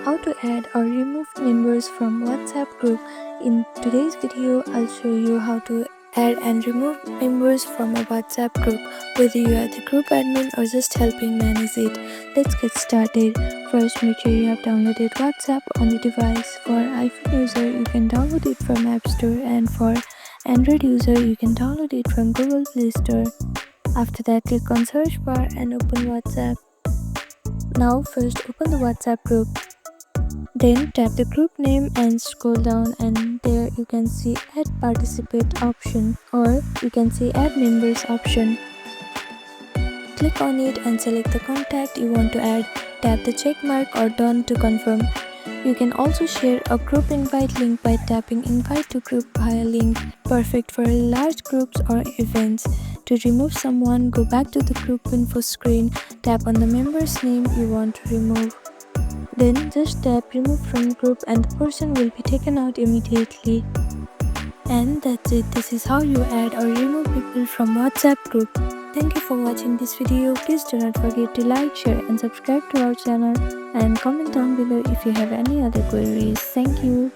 how to add or remove members from WhatsApp group. In today's video, I'll show you how to add and remove members from a WhatsApp group, whether you are the group admin or just helping manage it. Let's get started. First, make sure you have downloaded WhatsApp on the device. For iPhone user, you can download it from App Store, and for Android user, you can download it from Google Play Store. After that, click on search bar and open WhatsApp. Now first open the WhatsApp group. Then tap the group name and scroll down, and there you can see add participant option, or you can see add members option. Click on it and select the contact you want to add. Tap the check mark or done to confirm. You can also share a group invite link by tapping invite to group via link, perfect for large groups or events. To remove someone, go back to the group info screen, tap on the member's name you want to remove. Then just tap remove from group and the person will be taken out immediately. And that's it. This is how you add or remove people from WhatsApp group. Thank you for watching this video. Please do not forget to like, share and subscribe to our channel, and comment down below if you have any other queries. Thank you.